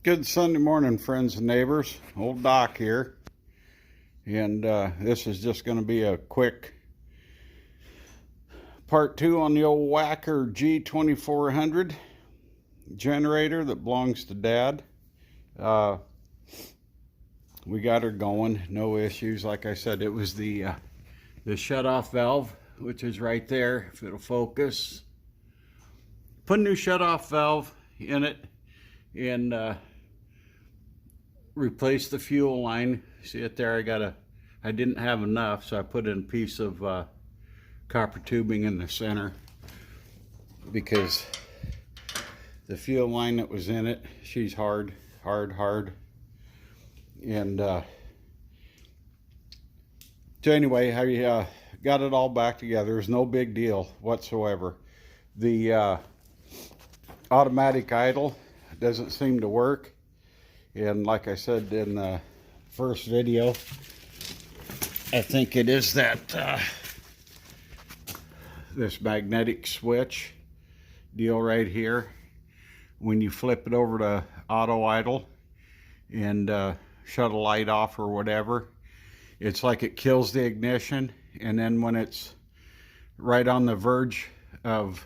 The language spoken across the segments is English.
Good Sunday morning, friends and neighbors. Old Doc here. And this is just going to be a quick part 2 on the old Wacker G2400 generator that belongs to Dad. We got her going, no issues. Like I said, it was the shut-off valve, which is right there, if it'll focus. Put a new shut-off valve in it and replace the fuel line. See it there? I didn't have enough, so I put in a piece of copper tubing in the center because the fuel line that was in it, she's hard. And so anyway, I got it all back together. There's no big deal whatsoever. The automatic idle doesn't seem to work. And like I said in the first video, I think it is that this magnetic switch deal right here. When you flip it over to auto idle and shut a light off or whatever, it's like it kills the ignition, and then when it's right on the verge of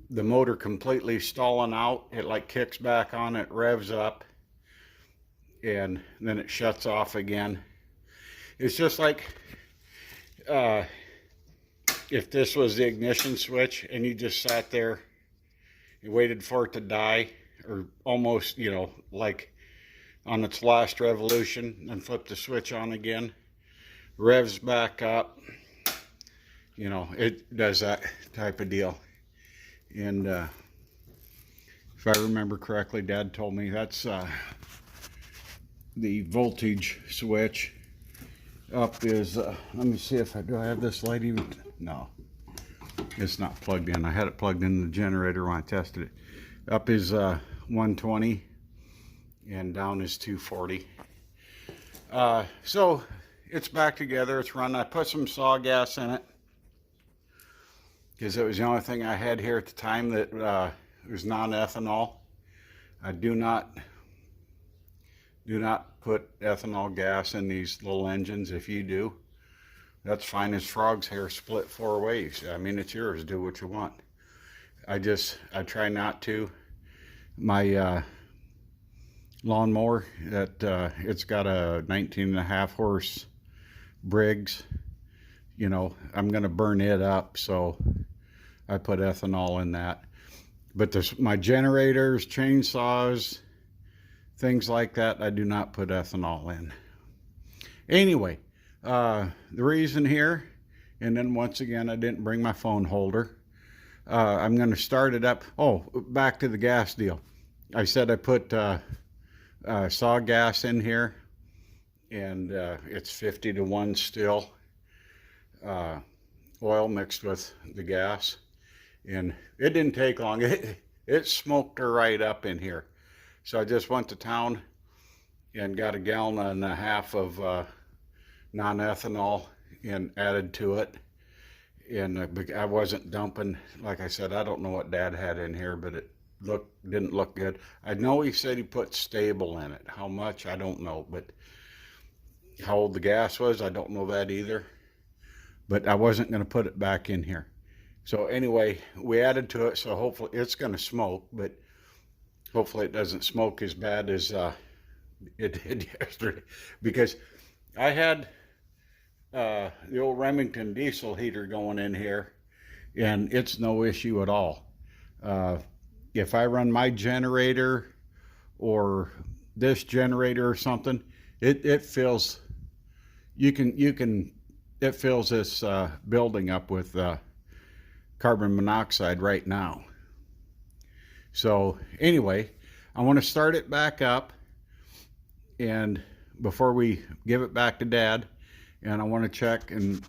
the motor completely stalling out, it like kicks back on, it revs up, and then it shuts off again. It's just like if this was the ignition switch and you just sat there and waited for it to die, or almost, you know, like on its last revolution, and flip the switch on again, revs back up, you know, it does that type of deal. And if I remember correctly, Dad told me that's the voltage switch. Up is, let me see if do I have this light even? No, it's not plugged in. I had it plugged in the generator when I tested it. Up is 120 and down is 240. So it's back together, it's running. I put some saw gas in it because it was the only thing I had here at the time that was non-ethanol. I do not put ethanol gas in these little engines. If you do, that's fine as frogs hair, split 4 ways. I mean, it's yours, do what you want. I try not to. My lawnmower, it's got a 19.5 horse Briggs, you know, I'm gonna burn it up, so I put ethanol in that. But my generators, chainsaws, things like that, I do not put ethanol in. Anyway, the reason here, and then once again, I didn't bring my phone holder. I'm going to start it up. Oh, back to the gas deal. I said I put saw gas in here, and it's 50-to-1 still. Oil mixed with the gas, and it didn't take long. It smoked her right up in here. So I just went to town and got 1.5 gallons of non-ethanol and added to it. And I wasn't dumping. Like I said, I don't know what Dad had in here, but it didn't look good. I know he said he put stable in it. How much, I don't know. But how old the gas was, I don't know that either. But I wasn't going to put it back in here. So anyway, we added to it, so hopefully it's going to smoke, but hopefully it doesn't smoke as bad as it did yesterday. Because I had the old Remington diesel heater going in here, and it's no issue at all. If I run my generator or this generator or something, it fills, it fills this building up with carbon monoxide right now. So anyway, I want to start it back up, and before we give it back to Dad, and I want to check and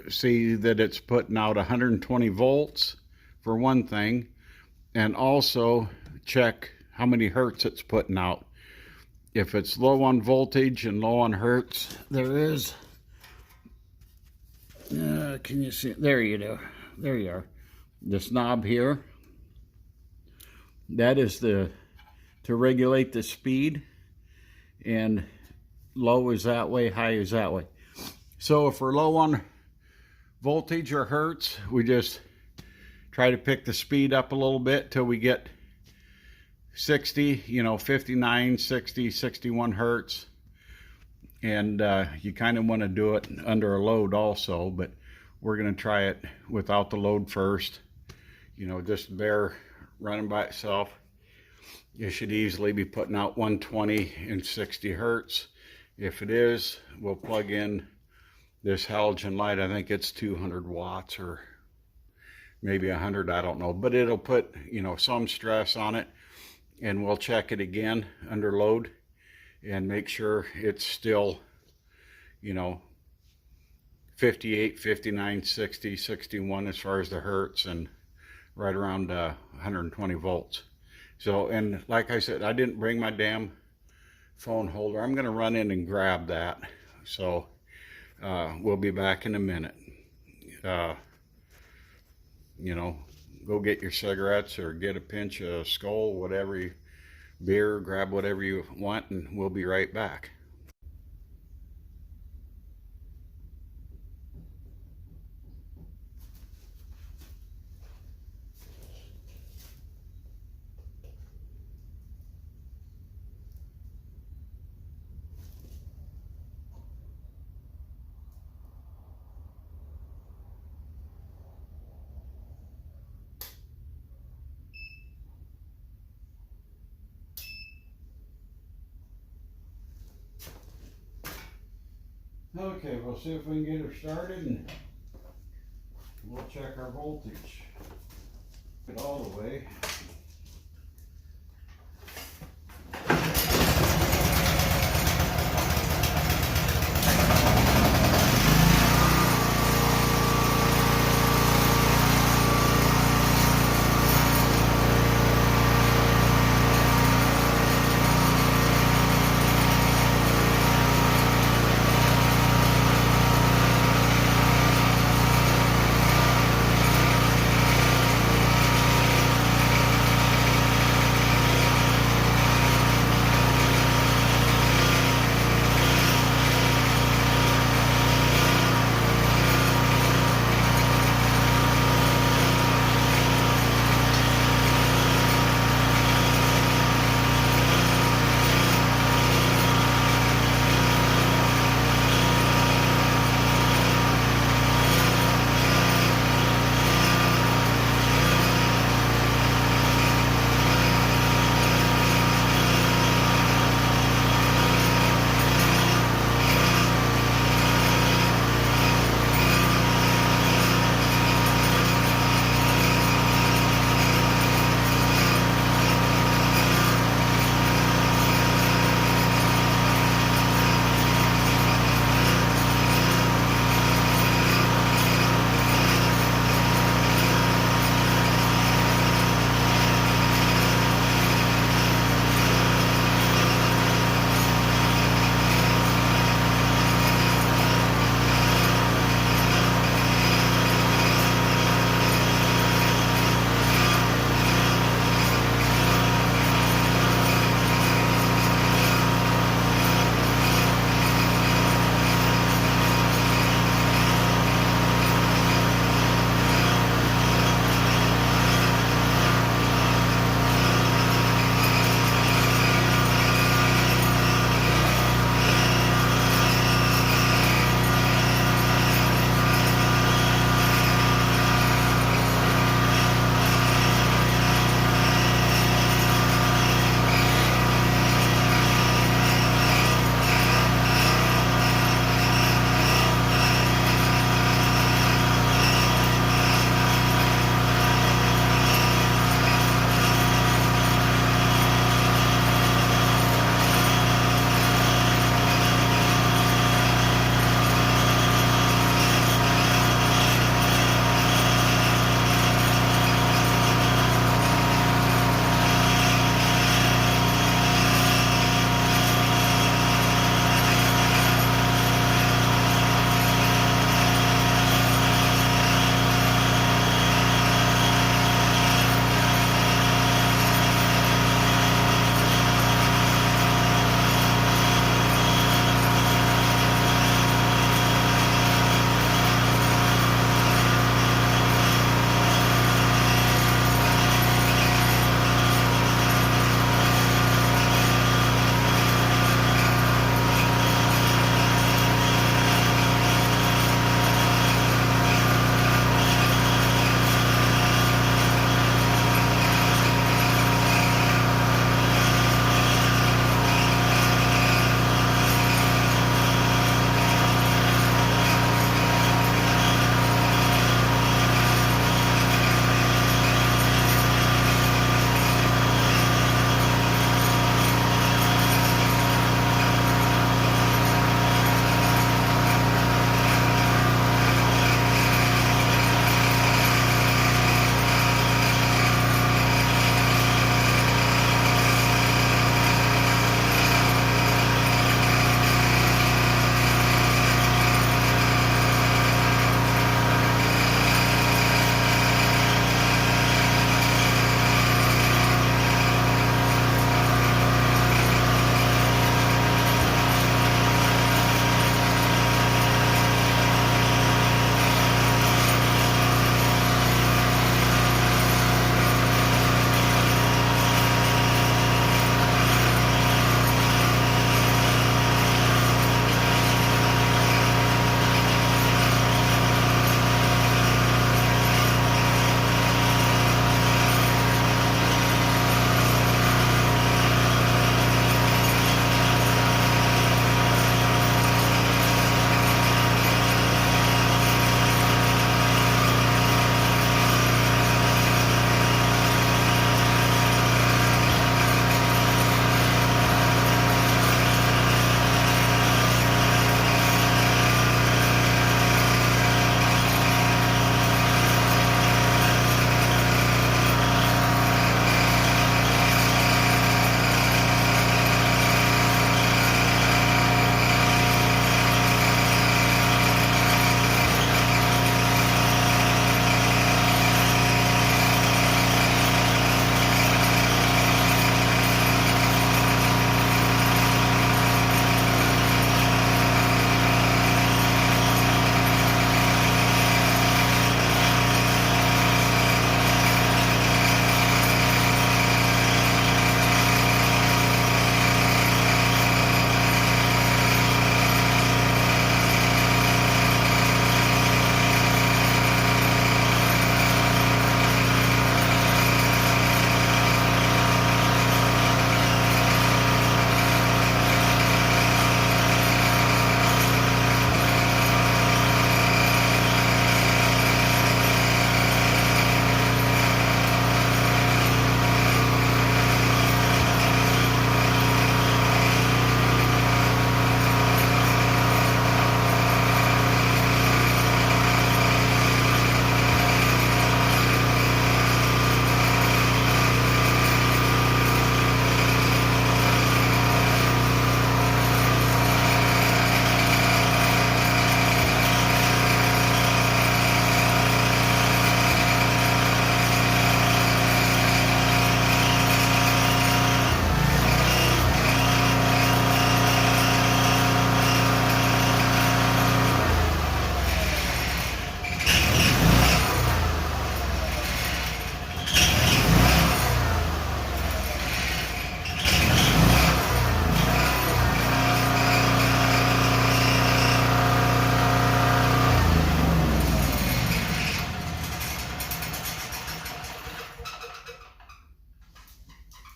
see that it's putting out 120 volts for one thing, and also check how many hertz it's putting out. If it's low on voltage and low on hertz, there is, can you see? There you go. There you are. This knob here that is to regulate the speed, and low is that way, high is that way. So if we're low on voltage or hertz, we just try to pick the speed up a little bit till we get 60, 59, 60, 61 hertz. And you kind of want to do it under a load also, but we're going to try it without the load first. Just bare running by itself. You should easily be putting out 120 and 60 hertz. If it is, we'll plug in this halogen light. I think it's 200 watts or maybe 100, I don't know, but it'll put some stress on it, and we'll check it again under load and make sure it's still 58, 59, 60, 61 as far as the hertz, and right around 120 volts. So, and like I said, I didn't bring my damn phone holder. I'm going to run in and grab that. So we'll be back in a minute. Go get your cigarettes or get a pinch of Skull, whatever, beer, grab whatever you want, and we'll be right back. Okay, we'll see if we can get her started, and we'll check our voltage. Get all the way.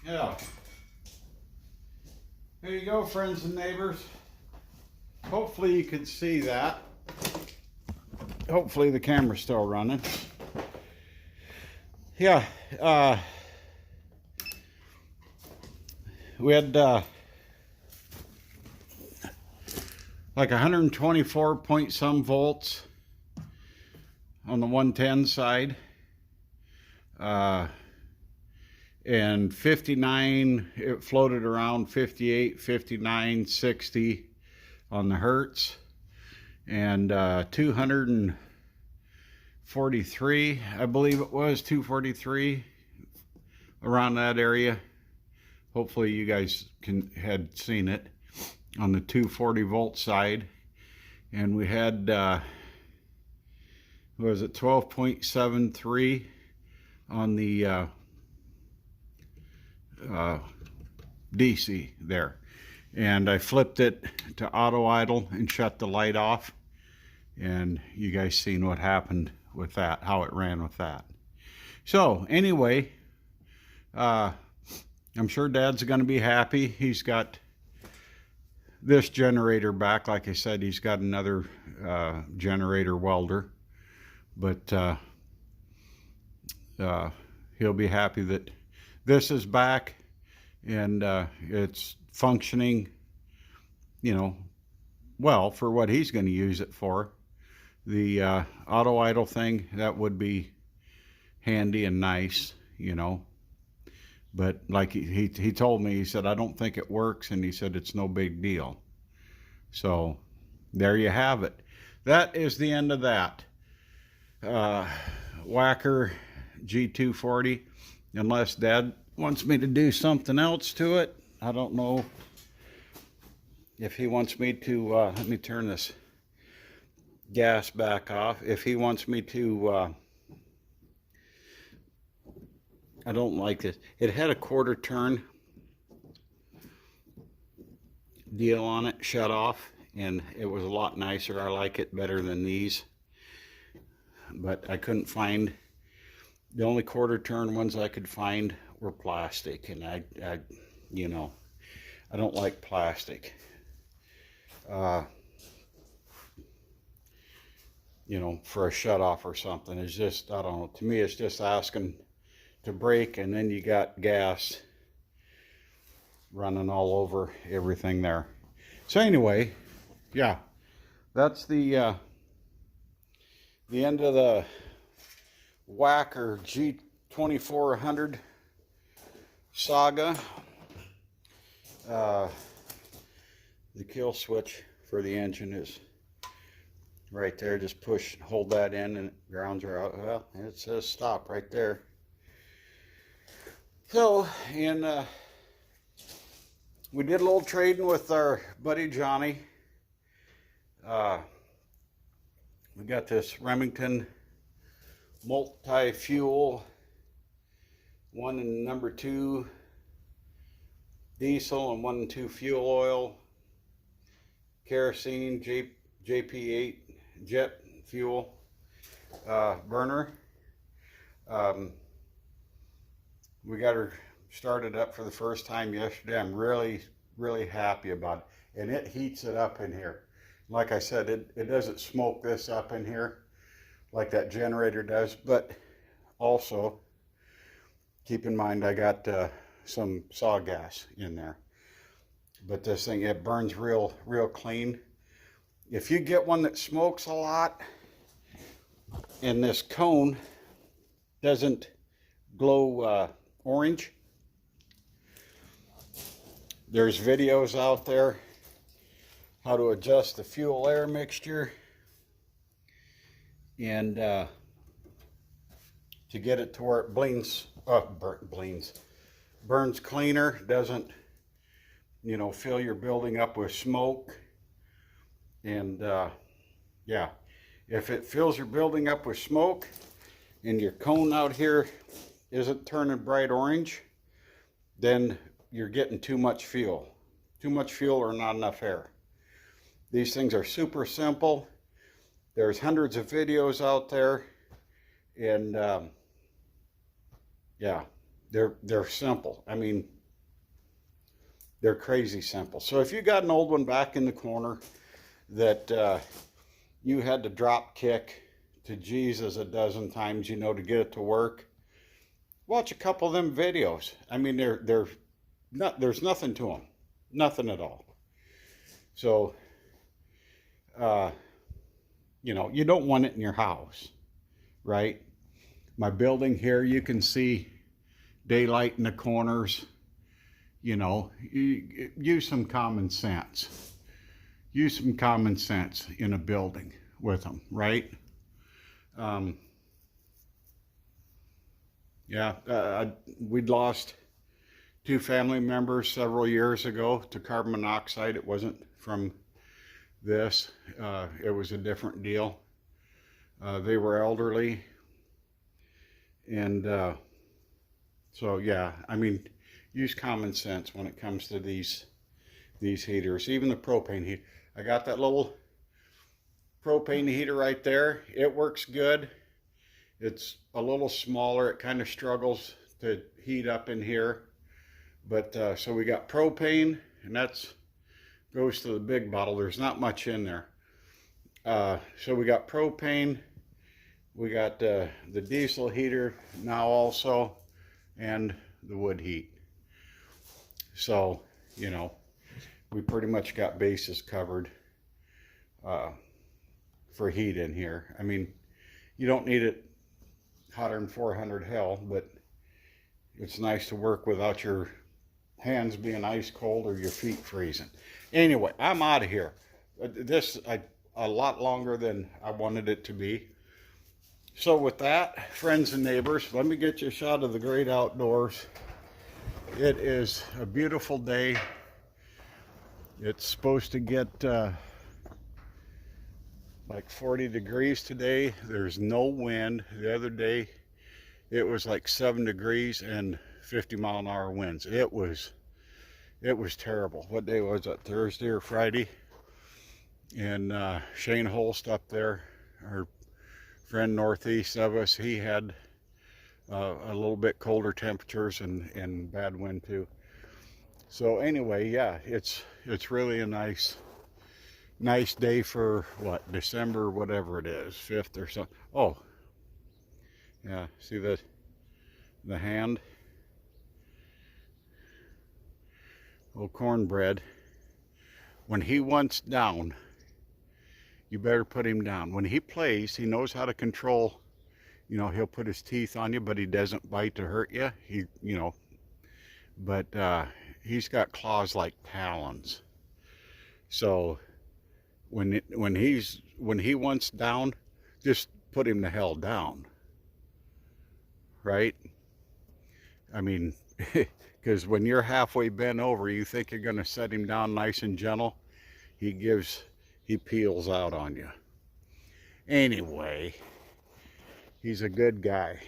Yeah. Here you go, friends and neighbors. Hopefully you can see that. Hopefully the camera's still running. Yeah, we had like 124 point some volts on the 110 side, and 59, it floated around 58, 59, 60 on the hertz, and 243, I believe it was 243, around that area. Hopefully you guys had seen it on the 240 volt side. And we had what was it, 12.73 on the DC there. And I flipped it to auto idle and shut the light off, and you guys seen what happened with that, how it ran with that. So anyway, I'm sure Dad's going to be happy. He's got this generator back. Like I said, he's got another generator welder, but he'll be happy that this is back and it's functioning, you know, well for what he's going to use it for. The auto idle thing, that would be handy and nice, you know, but like he told me, he said, I don't think it works, and he said it's no big deal. So there you have it. That is the end of that Wacker G2400, unless Dad wants me to do something else to it. I don't know if he wants me to let me turn this gas back off. If he wants me to I don't like this. It had a quarter turn deal on it, shut off, and it was a lot nicer. I like it better than these, but I couldn't find, the only quarter turn ones I could find were plastic, and I you know, I don't like plastic. You know, for a shut off or something. It's just, I don't know, to me it's just asking to break, and then you got gas running all over everything there. So anyway, yeah, that's the end of the Wacker G2400 saga. The kill switch for the engine is right there. Just push, hold that in, and it grounds her out. Well, it says stop right there. So, and we did a little trading with our buddy Johnny. We got this Remington multi-fuel 1 and number 2 diesel and 1 and 2 fuel oil, kerosene, JP8 jet fuel burner. We got her started up for the first time yesterday. I'm really happy about it, and it heats it up in here. Like I said, it doesn't smoke this up in here like that generator does, but also keep in mind I got some saw gas in there. But this thing, it burns real clean. If you get one that smokes a lot and this cone doesn't glow orange, there's videos out there how to adjust the fuel air mixture and to get it to where it burns cleaner, doesn't, you know, fill your building up with smoke. And yeah, if it fills your building up with smoke and your cone out here isn't turning bright orange, then you're getting too much fuel or not enough air. These things are super simple. There's hundreds of videos out there, and yeah, they're simple. I mean, they're crazy simple. So if you got an old one back in the corner that you had to drop kick to Jesus a dozen times, you know, to get it to work, watch a couple of them videos. I mean, they're not, there's nothing to them, nothing at all. So, you know, you don't want it in your house, right? My building here, you can see daylight in the corners. You know, use some common sense. Use some common sense in a building with them, right? Yeah, we'd lost 2 family members several years ago to carbon monoxide. It wasn't from this. It was a different deal. They were elderly. And so, yeah, I mean, use common sense when it comes to these heaters. Even the propane heater. I got that little propane heater right there. It works good. It's a little smaller. It kind of struggles to heat up in here. But so we got propane, and that's goes to the big bottle. There's not much in there. So we got propane. We got the diesel heater now also, and the wood heat. So, you know, we pretty much got bases covered for heat in here. I mean, you don't need it hotter than 400 hell, but it's nice to work without your hands being ice cold or your feet freezing. Anyway, I'm out of here. This a lot longer than I wanted it to be. So with that, friends and neighbors, let me get you a shot of the great outdoors. It is a beautiful day. It's supposed to get like 40 degrees today. There's no wind. The other day it was like 7 degrees and 50-mile-an-hour winds. It was terrible. What day was it? Thursday or Friday? And Shane Holst up there, our friend northeast of us, he had a little bit colder temperatures and bad wind too. So anyway, yeah, it's really a nice day for what, December, whatever it is, 5th or something. Oh, yeah, see the hand? Little cornbread. When he wants down, you better put him down. When he plays, he knows how to control. You know, he'll put his teeth on you, but he doesn't bite to hurt you. You know, but he's got claws like talons. So when he wants down, just put him the hell down, right? I mean, because when you're halfway bent over, you think you're going to set him down nice and gentle. He peels out on you. Anyway, he's a good guy.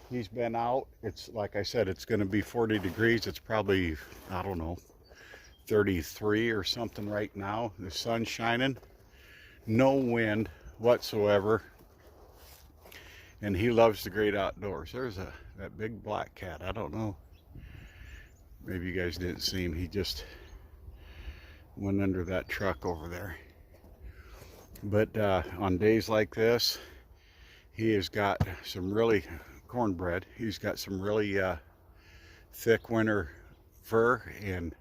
He's been out. It's like I said, it's going to be 40 degrees. It's probably, I don't know, 33 or something right now. The sun's shining. No wind whatsoever. And he loves the great outdoors. There's that big black cat. I don't know. Maybe you guys didn't see him. He just went under that truck over there. But on days like this, he has got some really cornbread. He's got some really thick winter fur, and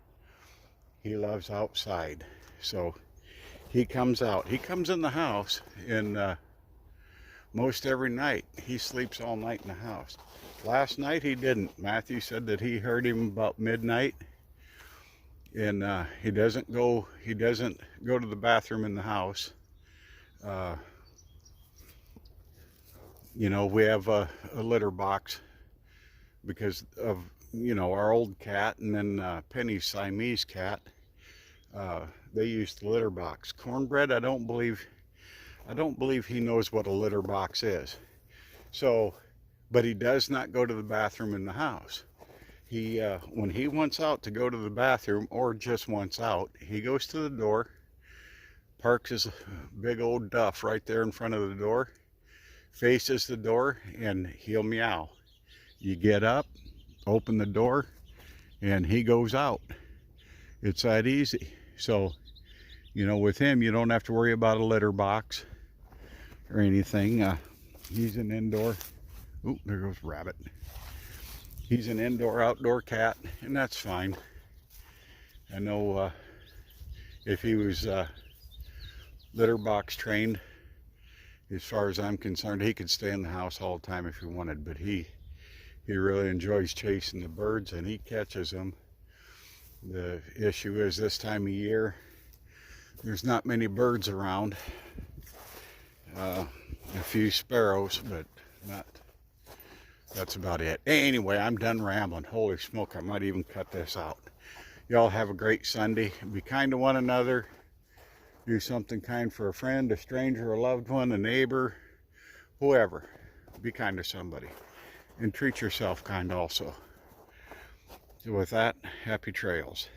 he loves outside. So he comes out. He comes in the house, and most every night he sleeps all night in the house. Last night he didn't. Matthew said that he heard him about midnight, and he doesn't go to the bathroom in the house. You know, we have a litter box because of, you know, our old cat, and then Penny's Siamese cat. They used the litter box. Cornbread, I don't believe he knows what a litter box is. So, but he does not go to the bathroom in the house. He when he wants out to go to the bathroom, or just wants out, he goes to the door, parks his big old duff right there in front of the door, faces the door, and he'll meow. You get up, open the door, and he goes out. It's that easy. So, you know, with him, you don't have to worry about a litter box or anything. He's an indoor, oh, there goes rabbit. He's an indoor-outdoor cat, and that's fine. I know if he was litter box trained, as far as I'm concerned, he could stay in the house all the time if he wanted, but he really enjoys chasing the birds, and he catches them. The issue is this time of year, there's not many birds around. A few sparrows, but that's about it. Anyway, I'm done rambling. Holy smoke, I might even cut this out. Y'all have a great Sunday. Be kind to one another. Do something kind for a friend, a stranger, a loved one, a neighbor, whoever. Be kind to somebody. And treat yourself kind also. So with that, happy trails.